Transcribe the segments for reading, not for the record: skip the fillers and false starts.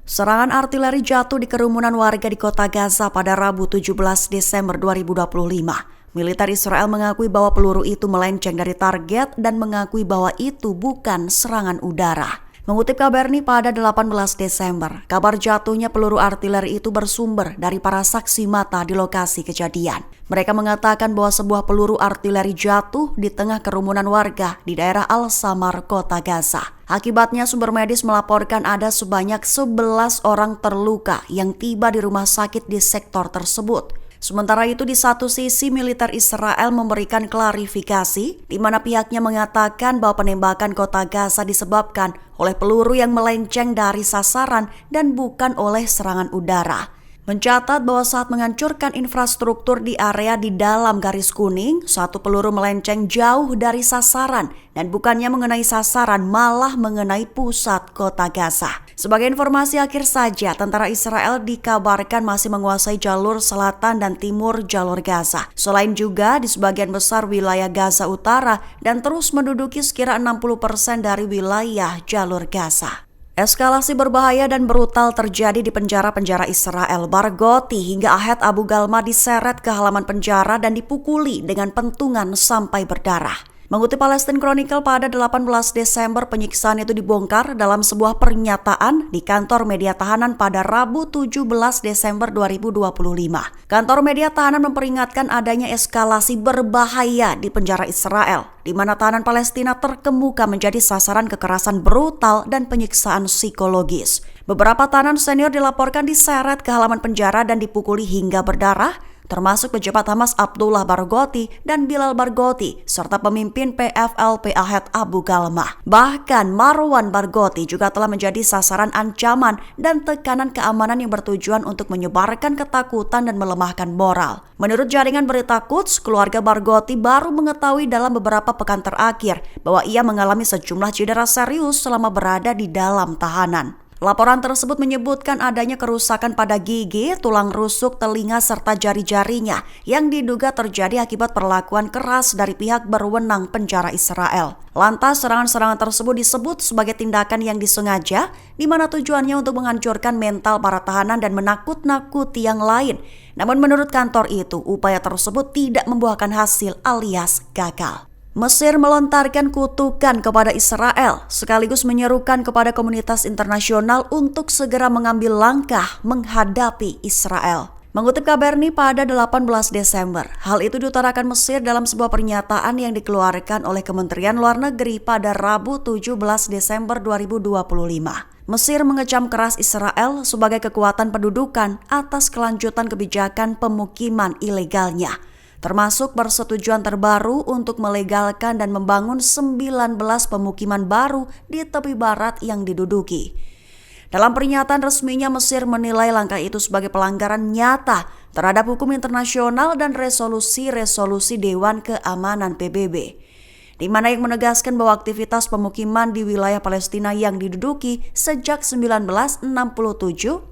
Serangan artileri jatuh di kerumunan warga di kota Gaza pada Rabu 17 Desember 2025. Militer Israel mengakui bahwa peluru itu melenceng dari target dan mengakui bahwa itu bukan serangan udara. Mengutip Kabarni pada 18 Desember, kabar jatuhnya peluru artileri itu bersumber dari para saksi mata di lokasi kejadian. Mereka mengatakan bahwa sebuah peluru artileri jatuh di tengah kerumunan warga di daerah Al-Samar, kota Gaza. Akibatnya sumber medis melaporkan ada sebanyak 11 orang terluka yang tiba di rumah sakit di sektor tersebut. Sementara itu di satu sisi militer Israel memberikan klarifikasi di mana pihaknya mengatakan bahwa penembakan kota Gaza disebabkan oleh peluru yang melenceng dari sasaran dan bukan oleh serangan udara. Mencatat bahwa saat menghancurkan infrastruktur di area di dalam garis kuning, satu peluru melenceng jauh dari sasaran dan bukannya mengenai sasaran malah mengenai pusat kota Gaza. Sebagai informasi akhir saja, tentara Israel dikabarkan masih menguasai jalur selatan dan timur jalur Gaza. Selain juga di sebagian besar wilayah Gaza Utara dan terus menduduki sekira 60% dari wilayah jalur Gaza. Eskalasi berbahaya dan brutal terjadi di penjara-penjara Israel. Barghouti hingga Ahed Abu Galma diseret ke halaman penjara dan dipukuli dengan pentungan sampai berdarah. Mengutip Palestine Chronicle pada 18 Desember, penyiksaan itu dibongkar dalam sebuah pernyataan di kantor media tahanan pada Rabu 17 Desember 2025. Kantor media tahanan memperingatkan adanya eskalasi berbahaya di penjara Israel, di mana tahanan Palestina terkemuka menjadi sasaran kekerasan brutal dan penyiksaan psikologis. Beberapa tahanan senior dilaporkan diseret ke halaman penjara dan dipukuli hingga berdarah, termasuk pejabat Hamas Abdullah Barghouti dan Bilal Barghouti, serta pemimpin PFLP Ahed Abu Galma. Bahkan Marwan Barghouti juga telah menjadi sasaran ancaman dan tekanan keamanan yang bertujuan untuk menyebarkan ketakutan dan melemahkan moral. Menurut jaringan berita Quds, keluarga Barghouti baru mengetahui dalam beberapa pekan terakhir bahwa ia mengalami sejumlah cedera serius selama berada di dalam tahanan. Laporan tersebut menyebutkan adanya kerusakan pada gigi, tulang rusuk, telinga, serta jari-jarinya yang diduga terjadi akibat perlakuan keras dari pihak berwenang penjara Israel. Lantas, serangan-serangan tersebut disebut sebagai tindakan yang disengaja, di mana tujuannya untuk menghancurkan mental para tahanan dan menakut-nakuti yang lain. Namun menurut kantor itu, upaya tersebut tidak membuahkan hasil alias gagal. Mesir melontarkan kutukan kepada Israel, sekaligus menyerukan kepada komunitas internasional untuk segera mengambil langkah menghadapi Israel. Mengutip Kabarni pada 18 Desember, hal itu diutarakan Mesir dalam sebuah pernyataan yang dikeluarkan oleh Kementerian Luar Negeri pada Rabu 17 Desember 2025. Mesir mengecam keras Israel sebagai kekuatan pendudukan atas kelanjutan kebijakan pemukiman ilegalnya, termasuk persetujuan terbaru untuk melegalkan dan membangun 19 pemukiman baru di tepi barat yang diduduki. Dalam pernyataan resminya, Mesir menilai langkah itu sebagai pelanggaran nyata terhadap hukum internasional dan resolusi-resolusi Dewan Keamanan PBB, di mana yang menegaskan bahwa aktivitas pemukiman di wilayah Palestina yang diduduki sejak 1967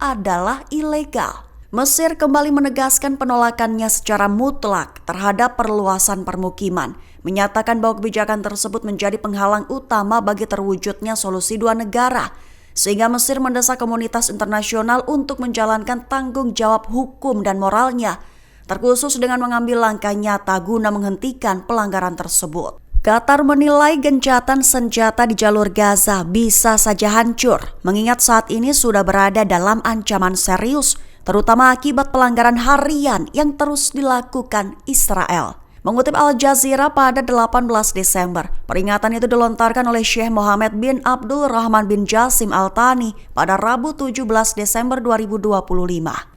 adalah ilegal. Mesir kembali menegaskan penolakannya secara mutlak terhadap perluasan permukiman, menyatakan bahwa kebijakan tersebut menjadi penghalang utama bagi terwujudnya solusi dua negara, sehingga Mesir mendesak komunitas internasional untuk menjalankan tanggung jawab hukum dan moralnya, terkhusus dengan mengambil langkah nyata guna menghentikan pelanggaran tersebut. Qatar menilai gencatan senjata di jalur Gaza bisa saja hancur, mengingat saat ini sudah berada dalam ancaman serius, terutama akibat pelanggaran harian yang terus dilakukan Israel. Mengutip Al Jazeera pada 18 Desember, peringatan itu dilontarkan oleh Syekh Mohammed bin Abdul Rahman bin Jassim Al Thani pada Rabu 17 Desember 2025.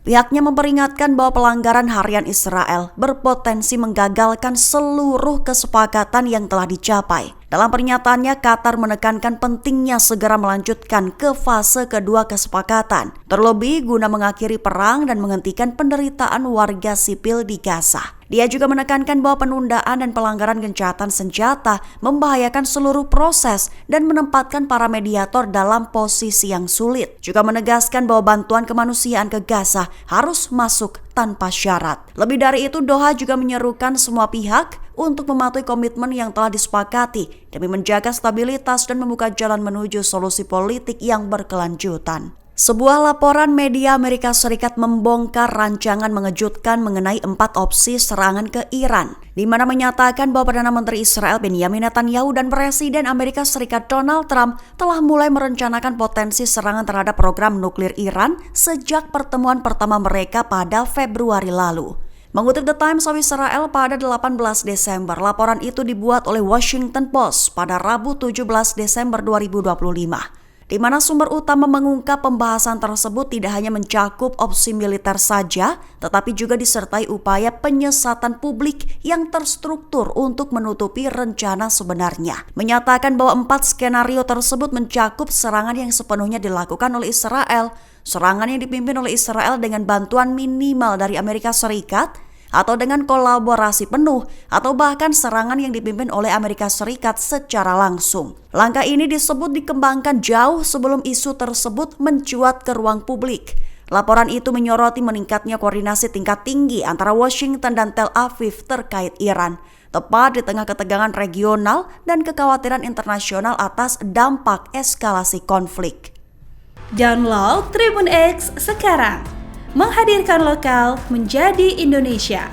Pihaknya memperingatkan bahwa pelanggaran harian Israel berpotensi menggagalkan seluruh kesepakatan yang telah dicapai. Dalam pernyataannya, Qatar menekankan pentingnya segera melanjutkan ke fase kedua kesepakatan, terlebih guna mengakhiri perang dan menghentikan penderitaan warga sipil di Gaza. Dia juga menekankan bahwa penundaan dan pelanggaran gencatan senjata membahayakan seluruh proses dan menempatkan para mediator dalam posisi yang sulit. Juga menegaskan bahwa bantuan kemanusiaan ke Gaza harus masuk tanpa syarat. Lebih dari itu, Doha juga menyerukan semua pihak untuk mematuhi komitmen yang telah disepakati demi menjaga stabilitas dan membuka jalan menuju solusi politik yang berkelanjutan. Sebuah laporan media Amerika Serikat membongkar rancangan mengejutkan mengenai 4 opsi serangan ke Iran, di mana menyatakan bahwa Perdana Menteri Israel Benjamin Netanyahu dan Presiden Amerika Serikat Donald Trump telah mulai merencanakan potensi serangan terhadap program nuklir Iran sejak pertemuan pertama mereka pada Februari lalu. Mengutip The Times of Israel pada 18 Desember, laporan itu dibuat oleh Washington Post pada Rabu 17 Desember 2025. Di mana sumber utama mengungkap pembahasan tersebut tidak hanya mencakup opsi militer saja, tetapi juga disertai upaya penyesatan publik yang terstruktur untuk menutupi rencana sebenarnya. Menyatakan bahwa 4 skenario tersebut mencakup serangan yang sepenuhnya dilakukan oleh Israel, serangan yang dipimpin oleh Israel dengan bantuan minimal dari Amerika Serikat, atau dengan kolaborasi penuh, atau bahkan serangan yang dipimpin oleh Amerika Serikat secara langsung. Langkah ini disebut dikembangkan jauh sebelum isu tersebut mencuat ke ruang publik. Laporan itu menyoroti meningkatnya koordinasi tingkat tinggi antara Washington dan Tel Aviv terkait Iran, tepat di tengah ketegangan regional dan kekhawatiran internasional atas dampak eskalasi konflik. Download Tribun X sekarang. Menghadirkan lokal menjadi Indonesia.